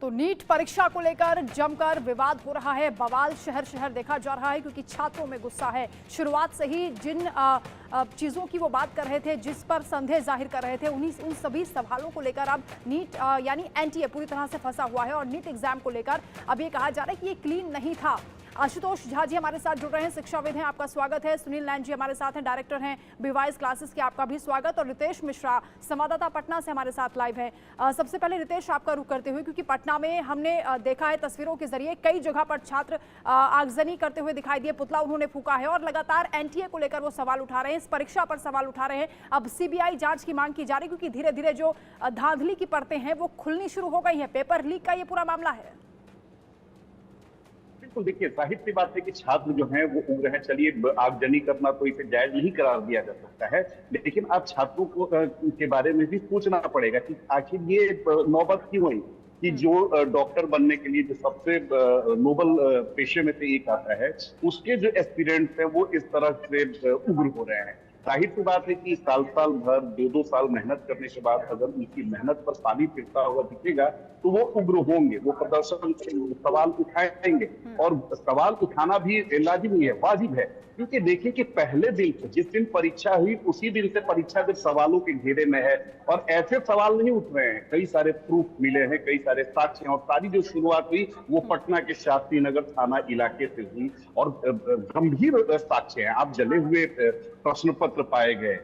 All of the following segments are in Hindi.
तो नीट परीक्षा को लेकर जमकर विवाद हो रहा है, बवाल शहर शहर देखा जा रहा है क्योंकि छात्रों में गुस्सा है। शुरुआत से ही जिन चीज़ों की वो बात कर रहे थे, जिस पर संदेह जाहिर कर रहे थे, उन सभी सवालों को लेकर अब नीट यानी एनटीए पूरी तरह से फंसा हुआ है और नीट एग्जाम को लेकर अब ये कहा जा रहा है कि ये क्लीन नहीं था। आशुतोष झा जी हमारे साथ जुड़ रहे हैं, शिक्षाविद हैं, आपका स्वागत है। सुनील नैन जी हमारे साथ हैं, डायरेक्टर हैं बीवाइस क्लासेस के, आपका भी स्वागत। और रितेश मिश्रा संवाददाता पटना से हमारे साथ लाइव है। सबसे पहले रितेश आपका रुख करते हुए, क्योंकि पटना में हमने देखा है तस्वीरों के जरिए कई जगह पर छात्र आगजनी करते हुए दिखाई दिए, पुतला उन्होंने फूका है और लगातार एनटीए को लेकर वो सवाल उठा रहे हैं, इस परीक्षा पर सवाल उठा रहे हैं। अब सीबीआई जांच की मांग की जा रही है क्योंकि धीरे धीरे जो धांधली की परतें हैं वो खुलनी शुरू हो गई हैं। पेपर लीक का ये पूरा मामला है। बिल्कुल, देखिए जाहिर सी बात है कि छात्र जो हैं वो उग्र हैं। चलिए, आगजनी करना तो इसे जायज नहीं करार दिया जा सकता है, लेकिन अब छात्रों को के बारे में भी सोचना पड़ेगा कि आखिर ये नौबत क्यों हुई कि जो डॉक्टर बनने के लिए जो सबसे नोबल पेशे में से एक आता है, उसके जो एस्पिरेंट्स हैं वो इस तरह से उग्र हो रहे हैं। जाहिर सी बात है कि साल भर 2-2 साल मेहनत करने के बाद अगर उनकी मेहनत पर पानी फिरता हुआ दिखेगा तो वो उग्र होंगे, वो प्रदर्शन करेंगे, सवाल उठाएंगे। और सवाल उठाना भी लाजिमी है, वाजिब है, क्योंकि देखिए कि पहले दिन से, जिस दिन परीक्षा हुई उसी दिन से परीक्षा जब सवालों के घेरे में है और ऐसे सवाल नहीं उठ रहे हैं, कई सारे प्रूफ मिले हैं, कई सारे साक्ष्य हैं। और सारी जो शुरुआत हुई वो पटना के शास्त्री नगर थाना इलाके से हुई और गंभीर साक्ष्य हैं। आप जले हुए प्रश्न पत्र पाए गए,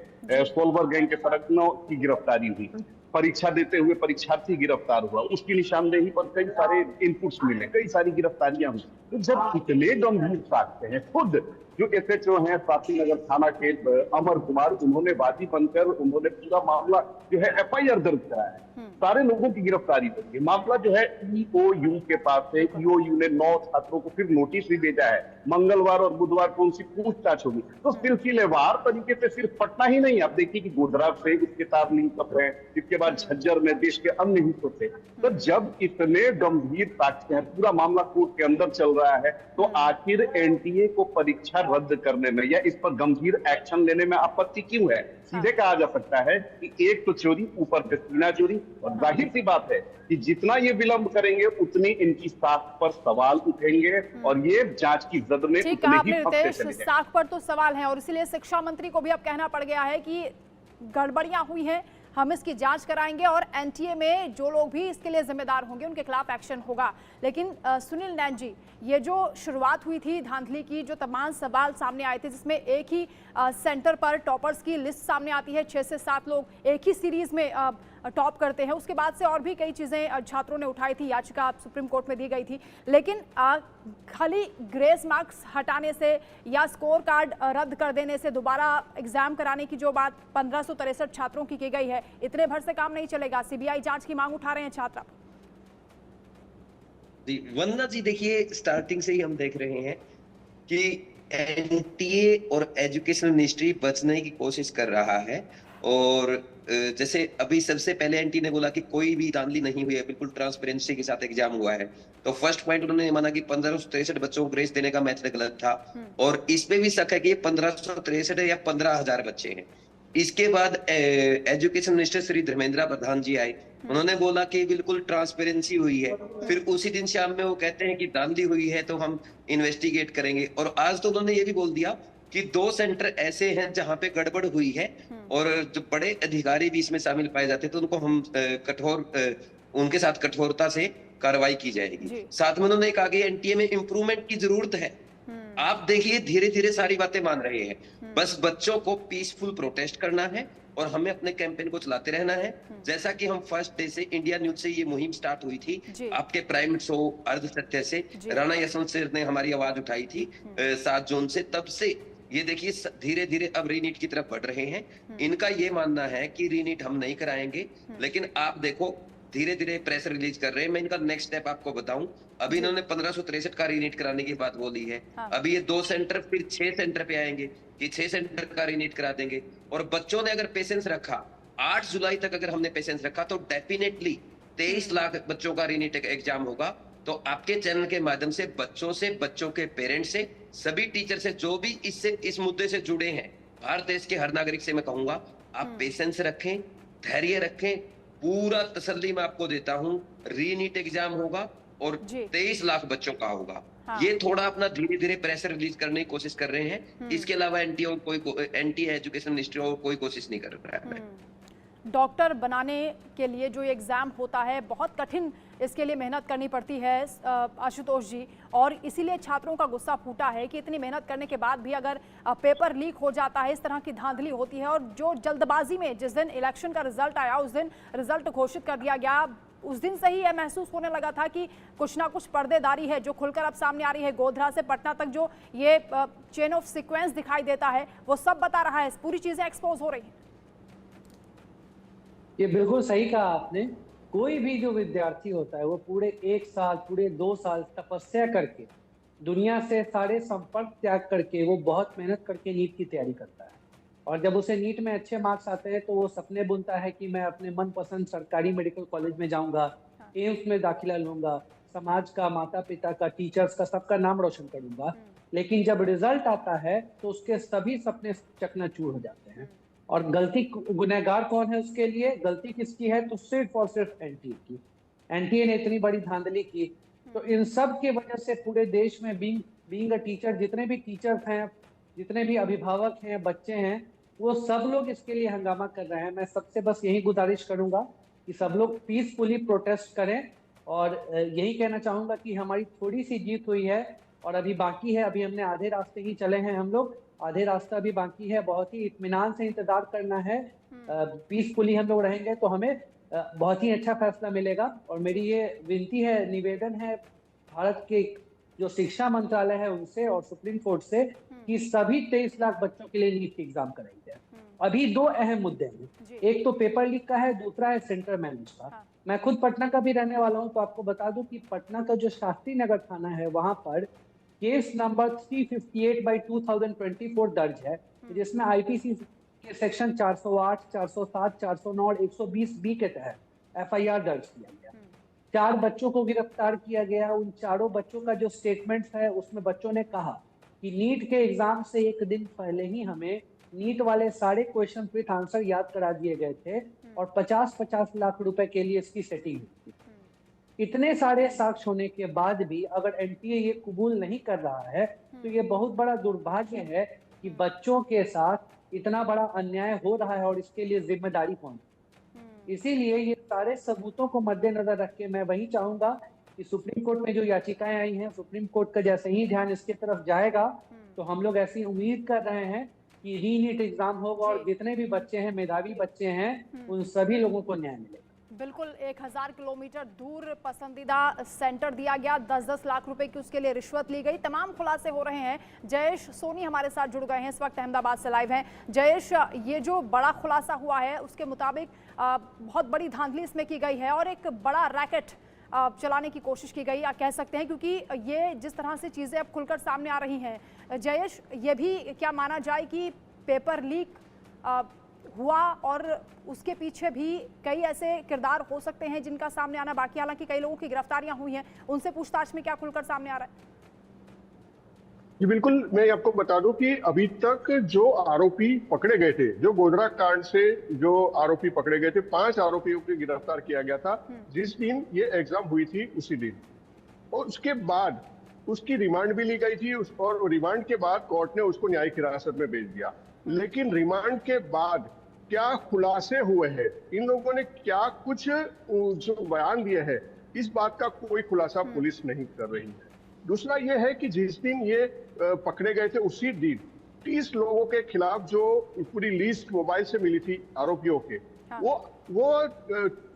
सोलवर गैंग के सरगनों की गिरफ्तारी हुई, परीक्षा देते हुए परीक्षार्थी गिरफ्तार हुआ, उसकी निशानदेही पर कई सारे इनपुट्स मिले, कई सारी गिरफ्तारियां हुई। तो जब इतने गंभीर साक्ष्य हैं, खुद जो एसएचओ हैं शास्त्री नगर थाना के अमर कुमार, उन्होंने वादी बनकर उन्होंने पूरा मामला जो है एफआईआर दर्ज कराया है, सारे लोगों की गिरफ्तारी होगी। मामला जो है ईओयू के पास है, ईओयू ने 9 छात्रों को फिर नोटिस भी भेजा है। मंगलवार और बुधवार को उनसे पूछताछ होगी। तो सिलसिलेवार तरीके से सिर्फ पटना ही नहीं, आप देखिए कि गोधरा से इसके साथ लिंक अप है, इसके बाद झज्जर में, देश के अन्य हिस्सों से। तो जब इतने गंभीर साक्ष्य हैं, पूरा मामला कोर्ट के अंदर चल रहा है, तो आखिर एनटीए को परीक्षा रद्द करने में या इस पर गंभीर एक्शन लेने में आपत्ति क्यों है? सीधे कहा जा सकता है कि एक तो चोरी, ऊपर से सीना चोरी। और जाहिर सी बात है कि जितना ये विलंब करेंगे उतनी इनकी साख पर सवाल उठेंगे और ये जांच की जद में उतने ही फंसते चले जाएंगे। साख पर तो सवाल है और इसीलिए शिक्षा मंत्री को भी अब कहना पड़ गया है कि गड़बड़ियां हुई हैं, हम इसकी जांच कराएंगे और एनटीए में जो लोग भी इसके लिए जिम्मेदार होंगे उनके खिलाफ एक्शन होगा। लेकिन सुनील नैन जी, ये जो शुरुआत हुई थी धांधली की, जो तमाम सवाल सामने आए थे, जिसमें एक ही सेंटर पर टॉपर्स की लिस्ट सामने आती है, 6 से 7 लोग एक ही सीरीज में टॉप करते हैं, उसके बाद से और भी कई चीज़ें छात्रों ने उठाई थी, याचिका सुप्रीम कोर्ट में दी गई थी। लेकिन खाली ग्रेस मार्क्स हटाने से या स्कोर कार्ड रद्द कर देने से दोबारा एग्जाम कराने की जो बात 1563 छात्रों की गई है, इतने भर से काम नहीं चलेगा। सीबीआई जांच की मांग उठा रहे हैं छात्र। वंदना जी, देखिए स्टार्टिंग से ही हम देख रहे हैं कि एनटीए और एजुकेशन मिनिस्ट्री बचने की कोशिश कर रहा है। और जैसे अभी सबसे पहले एनटी ने बोला कि कोई भी धांधली नहीं हुई है, बिल्कुल ट्रांसपेरेंसी के साथ एग्जाम हुआ है। तो फर्स्ट पॉइंट उन्होंने माना कि 1563 बच्चों को ग्रेस देने का मेथड गलत था और इसमें भी शक है कि 1563 या 15,000 बच्चे हैं। इसके बाद एजुकेशन मिनिस्टर श्री धर्मेंद्र प्रधान जी आए, उन्होंने बोला कि बिल्कुल ट्रांसपेरेंसी हुई है। फिर उसी दिन शाम में वो कहते हैं कि धांधली हुई है तो हम इन्वेस्टिगेट करेंगे। और आज तो उन्होंने ये भी बोल दिया कि 2 सेंटर ऐसे हैं जहां पे गड़बड़ हुई है और जो बड़े अधिकारी भी इसमें शामिल पाए जाते हैं तो उनको हम उनके साथ कठोरता से कार्रवाई की जाएगी। साथ में उन्होंने कहा कि एनटीए में इंप्रूवमेंट की जरूरत है। आप देखिए धीरे धीरे सारी बातें मान रहे हैं, बस बच्चों को पीसफुल प्रोटेस्ट करना है और हमें अपने कैंपेन को चलाते रहना है। जैसा कि हम फर्स्ट डे से इंडिया न्यूज से ये मुहिम स्टार्ट हुई थी, आपके प्राइम शो अर्ध सत्य से राणा यशवंत सिंह ने हमारी आवाज उठाई थी 7 जून से, तब से ये देखिए धीरे धीरे अब रीनीट की तरफ बढ़ रहे हैं। इनका ये मानना है कि रीनीट हम नहीं कराएंगे, लेकिन आप देखो धीरे धीरे प्रेस रिलीज कर रहे हैं। मैं इनका नेक्स्ट स्टेप आपको बताऊं, अभी इन्होंने 1563 का रीनीट कराने की बात बोली है। अभी ये 2 सेंटर फिर 6 सेंटर पे आएंगे कि 6 सेंटर का रीनीट करा देंगे। और बच्चों ने अगर पेशेंस रखा, 8 जुलाई तक अगर हमने पेशेंस रखा तो डेफिनेटली 23 लाख बच्चों का रीनीट एग्जाम होगा। तो आपके चैनल के माध्यम से बच्चों से, बच्चों के पेरेंट्स से, सभी टीचर से, जो भी इस मुद्दे से जुड़े हैं, भारत देश के हर नागरिक से मैं कहूंगा आप पेशेंस रखें, धैर्य रखें, पूरा तसल्ली मैं आपको देता हूँ, री-नीट एग्जाम होगा और जी। 23 लाख बच्चों का होगा। हाँ। ये थोड़ा अपना धीरे-धीरे प्रेशर रिलीज करने की कोशिश कर रहे हैं। इसके अलावा एंटी एजुकेशन मिनिस्ट्री और कोई कोशिश नहीं कर रहा है। डॉक्टर बनाने के लिए जो ये एग्ज़ाम होता है बहुत कठिन, इसके लिए मेहनत करनी पड़ती है आशुतोष जी, और इसीलिए छात्रों का गुस्सा फूटा है कि इतनी मेहनत करने के बाद भी अगर पेपर लीक हो जाता है, इस तरह की धांधली होती है। और जो जल्दबाजी में जिस दिन इलेक्शन का रिजल्ट आया उस दिन रिजल्ट घोषित कर दिया गया, उस दिन से ही यह महसूस होने लगा था कि कुछ ना कुछ पर्देदारी है जो खुलकर अब सामने आ रही है। गोधरा से पटना तक जो ये चेन ऑफ सीक्वेंस दिखाई देता है वो सब बता रहा है, पूरी चीज़ें एक्सपोज हो रही हैं। ये बिल्कुल सही कहा आपने। कोई भी जो विद्यार्थी होता है वो पूरे 1 साल, पूरे 2 साल तपस्या करके, दुनिया से सारे संपर्क त्याग करके, वो बहुत मेहनत करके नीट की तैयारी करता है। और जब उसे नीट में अच्छे मार्क्स आते हैं तो वो सपने बुनता है कि मैं अपने मनपसंद सरकारी मेडिकल कॉलेज में जाऊंगा, एम्स में दाखिला लूंगा, समाज का, माता पिता का, टीचर्स का, सबका नाम रोशन करूंगा। लेकिन जब रिजल्ट आता है तो उसके सभी सपने चकनाचूर हो जाते हैं। और गलती, गुनहगार कौन है उसके लिए? गलती किसकी है? तो सिर्फ और सिर्फ एनटीए की। एनटीए ने इतनी बड़ी धांधली की, तो इन सब की वजह से पूरे देश में बीइंग अ टीचर, जितने भी टीचर्स हैं, जितने भी अभिभावक हैं, बच्चे हैं, वो सब लोग इसके लिए हंगामा कर रहे हैं। मैं सबसे बस यही गुजारिश करूंगा कि सब लोग पीसफुली प्रोटेस्ट करें, और यही कहना चाहूंगा कि हमारी थोड़ी सी जीत हुई है और अभी बाकी है। अभी हमने आधे रास्ते ही चले हैं, हम लोग आधे रास्ता भी बाकी है। बहुत ही इत्मीनान से इंतजार करना है। पीसफुली हम लोग रहेंगे तो हमें बहुत ही अच्छा फैसला मिलेगा। और मेरी ये विनती है, निवेदन है भारत के जो शिक्षा मंत्रालय है उनसे और सुप्रीम कोर्ट से कि सभी 23 लाख बच्चों के लिए नीट की एग्जाम कराई जाए। अभी 2 अहम मुद्दे हैं, एक तो पेपर लीक का है, दूसरा है सेंटर मैनेज का। हाँ। मैं खुद पटना का भी रहने वाला हूं, तो आपको बता दूं कि पटना का जो शास्त्री नगर थाना है वहां पर केस नंबर 358/2024 दर्ज है, जिसमें आईपीसी के सेक्शन 408, 407, 409 और 120 बी के तहत एफआईआर दर्ज किया गया। 4 बच्चों को गिरफ्तार किया गया। उन चारों बच्चों का जो स्टेटमेंट है उसमें बच्चों ने कहा कि नीट के एग्जाम से एक दिन पहले ही हमें नीट वाले सारे क्वेश्चन विथ आंसर याद करा दिए गए थे और 50-50 लाख रुपए के लिए इसकी सेटिंग हुई थी। इतने सारे साक्ष्य होने के बाद भी अगर एनटीए ये कबूल नहीं कर रहा है तो ये बहुत बड़ा दुर्भाग्य है कि बच्चों के साथ इतना बड़ा अन्याय हो रहा है, और इसके लिए जिम्मेदारी कौन है? इसीलिए ये सारे सबूतों को मद्देनजर रख के मैं वही चाहूंगा कि सुप्रीम कोर्ट में जो याचिकाएं आई हैं, सुप्रीम कोर्ट का जैसे ही ध्यान इसके तरफ जाएगा तो हम लोग ऐसी उम्मीद कर रहे हैं कि रीनीट एग्जाम होगा और जितने भी बच्चे हैं, मेधावी बच्चे हैं, उन सभी लोगों को न्याय मिलेगा। बिल्कुल 1000 किलोमीटर दूर पसंदीदा सेंटर दिया गया, 10-10 लाख रुपए की उसके लिए रिश्वत ली गई। तमाम खुलासे हो रहे हैं। जयेश सोनी हमारे साथ जुड़ गए हैं, इस वक्त अहमदाबाद से लाइव हैं। जयेश, ये जो बड़ा खुलासा हुआ है उसके मुताबिक बहुत बड़ी धांधली इसमें की गई है और एक बड़ा रैकेट चलाने की कोशिश की गई, कह सकते हैं, क्योंकि ये जिस तरह से चीज़ें अब खुलकर सामने आ रही हैं। जयेश, ये भी क्या माना जाए कि पेपर लीक हुआ और उसके पीछे भी कई ऐसे किरदार हो सकते हैं जिनका सामने आना बाकी, हालांकि कई लोगों की गिरफ्तारियां हुई हैं, उनसे पूछताछ में क्या खुलकर सामने आ रहा है? जी बिल्कुल, मैं आपको बता दूं कि अभी तक जो आरोपी पकड़े गए थे, जो गोधरा कांड से जो आरोपी पकड़े गए थे, 5 आरोपियों को गिरफ्तार किया गया था जिस दिन ये एग्जाम हुई थी उसी दिन। और उसके बाद उसकी रिमांड भी ली गई थी और रिमांड के बाद कोर्ट ने उसको न्यायिक हिरासत में भेज दिया। लेकिन रिमांड के बाद क्या खुलासे हुए हैं, इन लोगों ने क्या कुछ जो बयान दिए हैं, इस बात का कोई खुलासा पुलिस नहीं कर रही है। दूसरा ये है कि जिस दिन ये पकड़े गए थे उसी दिन 30 लोगों के खिलाफ जो पूरी लिस्ट मोबाइल से मिली थी आरोपियों के, वो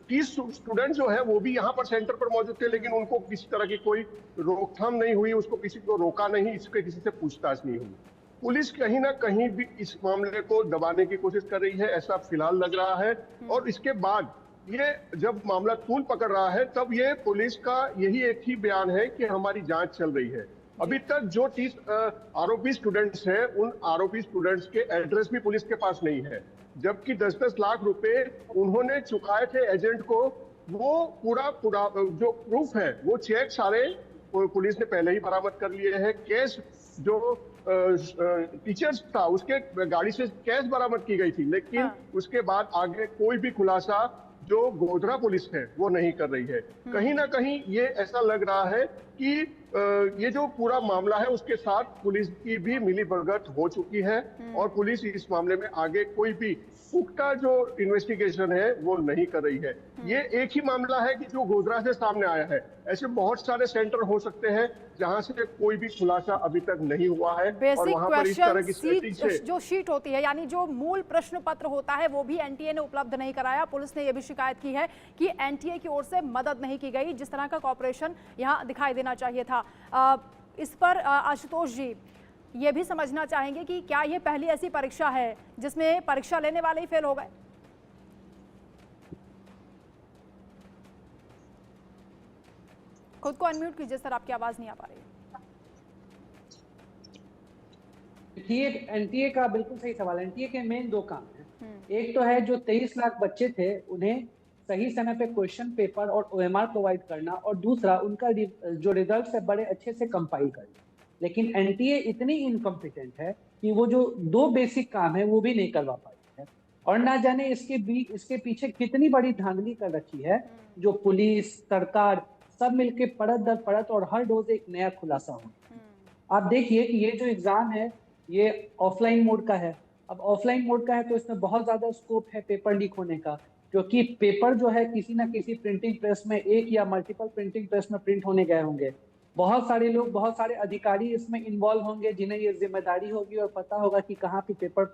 30 स्टूडेंट जो है वो भी यहाँ पर सेंटर पर मौजूद थे, लेकिन उनको किसी तरह की कोई रोकथाम नहीं हुई, उसको किसी को रोका नहीं, इसके किसी से पूछताछ नहीं हुई। पुलिस कहीं ना कहीं भी इस मामले को दबाने की कोशिश कर रही है, ऐसा फिलहाल लग रहा है। और इसके बाद ये जब मामला तूल पकड़ रहा है तब ये पुलिस का यही एक ही बयान है कि हमारी जांच चल रही है। अभी तक जो 30 आरोपी स्टूडेंट्स हैं, उन आरोपी स्टूडेंट्स के एड्रेस भी पुलिस के पास नहीं है, जबकि 10-10 लाख रुपए उन्होंने चुकाए थे एजेंट को। वो पूरा जो प्रूफ है, वो चेक सारे पुलिस ने पहले ही बरामद कर लिए हैं। कैश जो टीचर्स था उसके गाड़ी से कैश बरामद की गई थी, लेकिन उसके बाद आगे कोई भी खुलासा जो गोधरा पुलिस है वो नहीं कर रही है। कहीं ना कहीं ये ऐसा लग रहा है कि ये जो पूरा मामला है उसके साथ पुलिस की भी मिलीभगत हो चुकी है और पुलिस इस मामले में आगे कोई भी पुख्ता जो इन्वेस्टिगेशन है वो नहीं कर रही है। ये एक ही मामला है कि जो गोधरा से सामने आया है, ऐसे बहुत सारे सेंटर हो सकते हैं जहां से कोई भी खुलासा अभी तक नहीं हुआ है। और वहां पर इस तरह की सेटिंग से जो शीट होती है, यानी जो मूल प्रश्न पत्र होता है, वो भी एनटीए ने उपलब्ध नहीं कराया। पुलिस ने यह भी शिकायत की है कि एनटीए की ओर से मदद नहीं की गई, जिस तरह का कॉपरेशन यहाँ दिखाई देना चाहिए था। इस पर आशुतोष जी ये भी समझना चाहेंगे कि क्या ये पहली ऐसी परीक्षा है जिसमें परीक्षा लेने वाले ही फेल हो गए? खुद को अनम्यूट कीजिए सर, आपकी आवाज नहीं आ पा रही है। एनटीए का बिल्कुल सही सवाल है। एनटीए के मेन दो काम हैं। एक तो है जो 23 लाख बच्चे थे उन्हें सही समय पे क्वेश्चन पेपर और ओएमआर प्रोवाइड करना, और दूसरा उनका जो रिजल्ट है बड़े अच्छे से कंपाइल करना। लेकिन एनटीए इतनी इनकम्पिटेंट है कि वो जो दो बेसिक काम है वो भी नहीं करवा पाई है, और ना जाने इसके पीछे कितनी बड़ी धांधली कर रखी है, जो पुलिस सरकार सब मिलके परत दर परत और हर रोज एक नया खुलासा हो। आप देखिए कि ये जो एग्जाम है ये ऑफलाइन मोड का है। अब ऑफलाइन मोड का है तो इसमें बहुत ज्यादा स्कोप है पेपर लीक होने का, क्योंकि पेपर जो है किसी ना किसी प्रिंटिंग प्रेस में, एक या मल्टीपल प्रिंटिंग प्रेस में प्रिंट होने गए होंगे। बहुत सारे लोग, बहुत सारे अधिकारी इसमें इन्वॉल्व होंगे जिन्हें ये जिम्मेदारी होगी और पता होगा कि कहाँ पे पेपर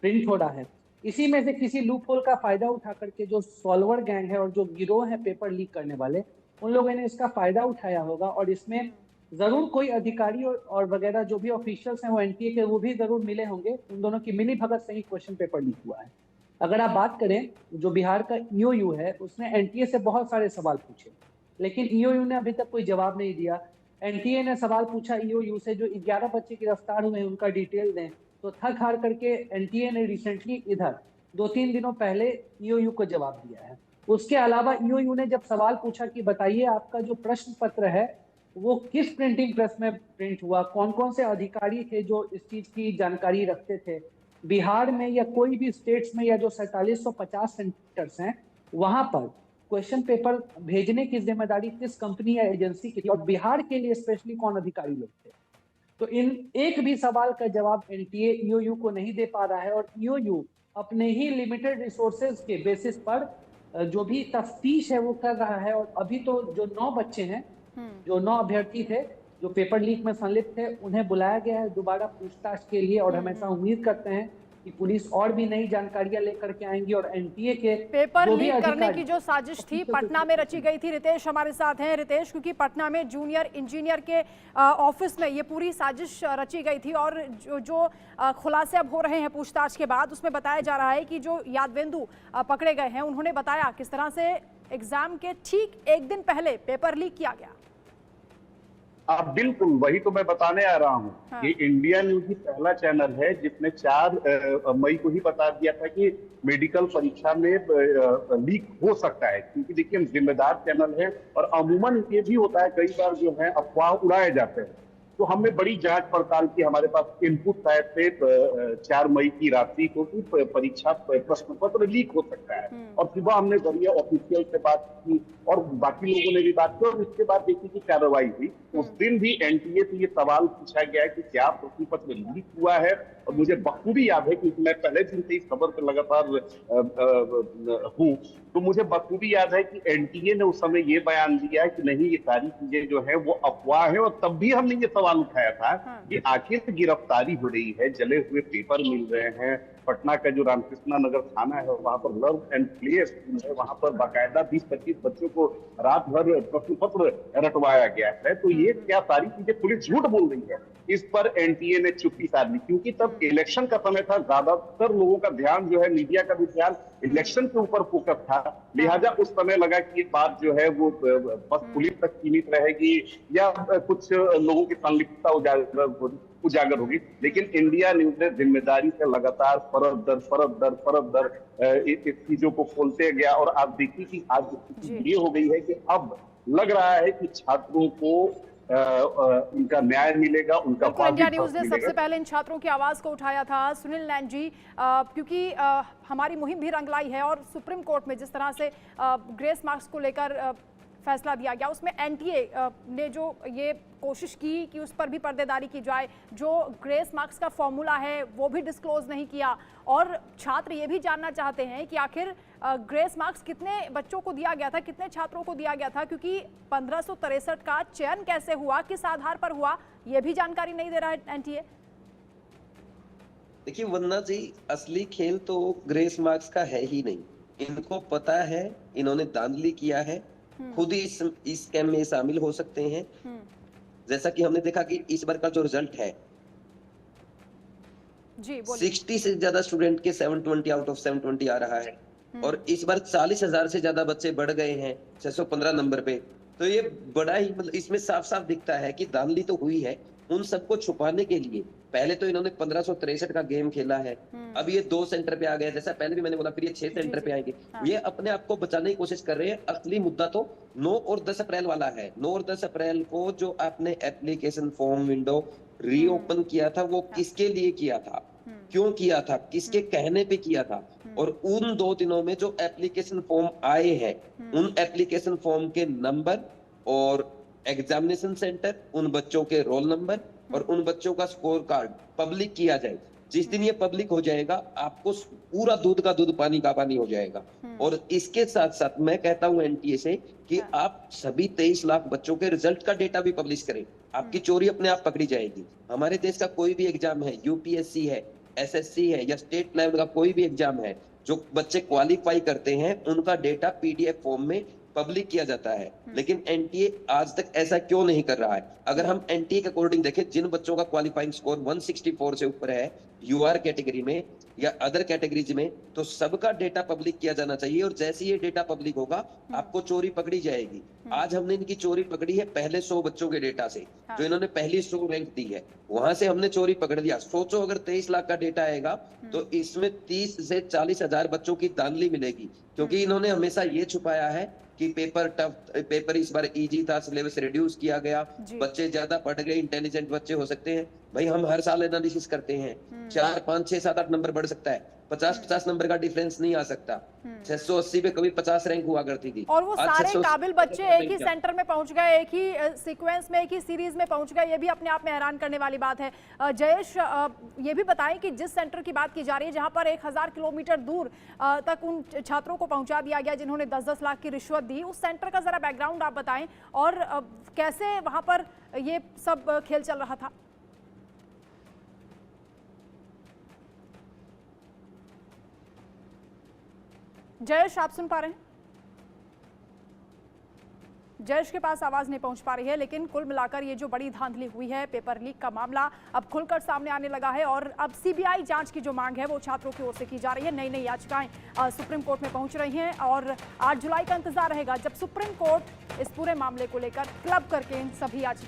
प्रिंट हो रहा है। इसी में से किसी लूप होल का फायदा उठा करके जो सॉल्वर गैंग है और जो गिरोह है पेपर लीक करने वाले, उन लोगों ने इसका फायदा उठाया होगा, और इसमें जरूर कोई अधिकारी और वगैरह जो भी ऑफिशियल्स हैं वो एनटीए के, वो भी जरूर मिले होंगे। उन दोनों की मिली भगत से ही क्वेश्चन पेपर लीक हुआ है। अगर आप बात करें जो बिहार का ईओयू है, उसने एनटीए से बहुत सारे सवाल पूछे, लेकिन ईओयू ने अभी तक कोई जवाब नहीं दिया। एनटीए ने सवाल पूछा ईओयू से जो 11 बच्चे गिरफ्तार हुए हैं उनका डिटेल दें, तो थक हार करके एनटीए ने रिसेंटली इधर 2-3 दिनों पहले ईओयू को जवाब दिया है। उसके अलावा ईओयू ने जब सवाल पूछा कि बताइए आपका जो प्रश्न पत्र है वो किस प्रिंटिंग प्रेस में प्रिंट हुआ, कौन कौन से अधिकारी थे जो इस चीज की जानकारी रखते थे, बिहार में या कोई भी स्टेट्स में या जो 4750 सेंटर्स हैं वहां पर क्वेश्चन पेपर भेजने की जिम्मेदारी किस कंपनी या एजेंसी की थी, और बिहार के लिए स्पेशली कौन अधिकारी लोग थे। तो इन एक भी सवाल का जवाब एनटीए ईओयू को नहीं दे पा रहा है, और ईओयू अपने ही लिमिटेड रिसोर्सेज के बेसिस पर जो भी तफ्तीश है वो कर रहा है। और अभी तो जो 9 बच्चे हैं, जो 9 अभ्यर्थी थे जो पेपर लीक में संलिप्त थे, उन्हें बुलाया गया है दोबारा पूछताछ के लिए, और हम ऐसा उम्मीद करते हैं कि पुलिस और भी नई जानकारियां लेकर के आएंगी और एनटीए के पेपर लीक करने की जो साजिश थी पटना में रची गई थी। रितेश हमारे साथ हैं। रितेश, क्योंकि पटना में जूनियर इंजीनियर के ऑफिस में ये पूरी साजिश रची गई थी, और जो खुलासे अब हो रहे हैं पूछताछ के बाद, उसमें बताया जा रहा है कि जो यादवेंदु पकड़े गए हैं उन्होंने बताया किस तरह से एग्जाम के ठीक एक दिन पहले पेपर लीक किया गया। आप बिल्कुल वही तो मैं बताने आ रहा हूँ। हाँ। ये इंडिया न्यूज ही पहला चैनल है जिसने 4 मई को ही बता दिया था कि मेडिकल परीक्षा में लीक हो सकता है, क्योंकि देखिए हम जिम्मेदार चैनल है और अमूमन ये भी होता है कई बार जो है अफवाह उड़ाए जाते हैं। तो हमने बड़ी जांच पड़ताल की, हमारे पास इनपुट आए थे 4 मई की रात्रि को कि परीक्षा प्रश्न पत्र लीक हो सकता है, और सुबह हमने वरीय ऑफिशियल से बात की और बाकी लोगों ने भी बात की, और इसके बाद देखिए की कार्रवाई हुई। उस दिन भी एनटीए से ये सवाल पूछा गया कि क्या प्रश्न पत्र लीक हुआ है, और मुझे बखूबी याद है क्योंकि मैं पहले दिन से इस खबर पर लगातार हूँ, तो मुझे बखूबी याद है कि एनटीए ने उस समय ये बयान दिया कि नहीं, ये सारी चीजें जो है वो अफवाह है, और तब भी हमने ये सवाल उठाया था कि आखिर गिरफ्तारी हो रही है, जले हुए पेपर मिल रहे हैं, पटना का जो रामकृष्णा नगर थाना है वहां पर लव एंड प्ले स्कूल है, वहां पर बाकायदा 20-25 बच्चों को रात भर प्रश्न पत्र रटवाया गया है। तो ये क्या सारी चीजें पुलिस झूठ बोल रही है, इस पर एनटीए ने चुप्पी साध ली, क्योंकि तब इलेक्शन का समय था, ज्यादातर लोगों का ध्यान जो है, मीडिया का भी ध्यान इलेक्शन के ऊपर फोकस था, लिहाजा उस समय लगा कि ये बात जो है वो बस पुलिस तक सीमित रहेगी या कुछ लोगों की संलिप्तता उजागर होगी। लेकिन इंडिया न्यूज ने जिम्मेदारी से लगातार परत दर इस चीजों को खोलते गया, और आप देखिए कि आज ये हो गई है कि अब लग रहा है कि छात्रों को उनका न्याय मिलेगा, उनका बिल्कुल, इंडिया वाजिब न्यूज हक ने सबसे मिलेगा। पहले इन छात्रों की आवाज को उठाया था सुनील नैन जी, क्योंकि हमारी मुहिम भी रंग लाई है और सुप्रीम कोर्ट में जिस तरह से ग्रेस मार्क्स को लेकर फैसला दिया गया, उसमें एनटीए ने जो ये कोशिश की कि उस पर भी पर्देदारी की जाए, जो ग्रेस मार्क्स का फॉर्मूला है वो भी डिस्क्लोज नहीं किया, और छात्र ये भी जानना चाहते हैं कि आखिर ग्रेस मार्क्स कितने बच्चों को दिया गया था, कितने छात्रों को दिया गया था, क्योंकि 1563 का चयन कैसे हुआ, किस आधार पर हुआ, ये भी जानकारी नहीं दे रहा है एनटीए। देखिए वंदना जी, असली खेल तो ग्रेस मार्क्स का है ही नहीं। इनको पता है, इन्होंने धांधली किया है, खुद ही इस स्कैम में शामिल हो सकते हैं। जैसा कि हमने देखा कि इस बार का जो रिजल्ट है, जी बोलिए। 60 से ज्यादा स्टूडेंट के 720 आउट ऑफ 720 आ रहा है, और इस बार 40,000 से ज्यादा बच्चे बढ़ गए हैं 615 नंबर पे। तो ये बड़ा ही, मतलब इसमें साफ साफ दिखता है कि धांधली तो हुई है। उन सबको छुपाने के लिए पहले तो इन्होंने 1563 का गेम खेला है, अब ये 2 सेंटर पे आ गए, जैसा पहले भी मैंने बोला, फिर ये 6 सेंटर पे आएंगे। ये अपने आप को बचाने की कोशिश कर रहे हैं। असली मुद्दा तो 9 और 10 अप्रैल वाला है। 9 और 10 अप्रैल को जो आपने एप्लीकेशन फॉर्म विंडो रीओपन किया था, वो किसके लिए किया था, क्यों किया था, किसके कहने पे किया था, और उन 2 दिनों में जो एप्लीकेशन फॉर्म आए हैं, उन एप्लीकेशन फॉर्म के नंबर और एग्जामिनेशन सेंटर, उन बच्चों के रोल नंबर और उन बच्चों का स्कोर कार्ड पब्लिक किया जाए। जिस दिन ये पब्लिक हो जाएगा, आपको पूरा दूध का दूध पानी का पानी हो जाएगा। और इसके साथ साथ मैं कहता हूं एनटीए से कि आप सभी 23 लाख बच्चों के रिजल्ट का डेटा भी पब्लिश करें। आपकी चोरी अपने आप पकड़ी जाएगी। हमारे देश का कोई भी एग्जाम है, यूपीएससी है, एसएससी है, या स्टेट लेवल का कोई भी एग्जाम है, जो बच्चे क्वालिफाई करते हैं, उनका डेटा पीडीएफ फॉर्म में पब्लिक किया जाता है। लेकिन एनटीए आज तक ऐसा क्यों नहीं कर रहा है? अगर हम एनटीए के अकॉर्डिंग देखें, जिन बच्चों का क्वालिफाइंग स्कोर 164 से ऊपर है यूआर कैटेगरी में या अदर कैटेगरीज में, तो सबका डेटा पब्लिक किया जाना चाहिए। और जैसे ये डेटा पब्लिक होगा, आपको चोरी पकड़ी जाएगी। आज हमने इनकी चोरी पकड़ी है पहले 100 बच्चों के डेटा से, जो इन्होंने पहली 100 रैंक दी है, वहां से हमने चोरी पकड़ लिया। सोचो अगर 23 लाख का डेटा आएगा, तो इसमें 30 से 40 हजार बच्चों की धांधली मिलेगी। क्योंकि इन्होंने हमेशा ये छुपाया है कि पेपर टफ, पेपर इस बार इजी था, सिलेबस रिड्यूस किया गया, बच्चे ज्यादा पढ़ गए, इंटेलिजेंट बच्चे हो सकते हैं। भाई हम हर साल एनालिसिस करते हैं, 4, 5, 6, 7, 8 नंबर बढ़ सकता है, 50 नंबर का डिफरेंस नहीं आ सकता। 680 पे कभी 50 रैंक हुआ करती थी, और वो सारे काबिल बच्चे एक ही सेंटर में पहुंच गए, एक ही सीक्वेंस में, एक ही सीरीज में पहुंच गए, ये भी अपने आप में हैरान करने वाली बात है। जयेश, ये भी बताएं कि जिस सेंटर की बात की जा रही है, जहां पर 1000 किलोमीटर दूर तक उन छात्रों को पहुंचा दिया गया जिन्होंने 10-10 लाख की रिश्वत दी, उस सेंटर का जरा बैकग्राउंड आप बताएं, और कैसे वहां पर ये सब खेल चल रहा था। जयेश, आप सुन पा रहे हैं? जयेश के पास आवाज नहीं पहुंच पा रही है, लेकिन कुल मिलाकर ये जो बड़ी धांधली हुई है, पेपर लीक का मामला अब खुलकर सामने आने लगा है, और अब सीबीआई जांच की जो मांग है वो छात्रों की ओर से की जा रही है। नई नई याचिकाएं सुप्रीम कोर्ट में पहुंच रही हैं, और 8 जुलाई का इंतजार रहेगा जब सुप्रीम कोर्ट इस पूरे मामले को लेकर क्लब करके इन सभी याचिकाओं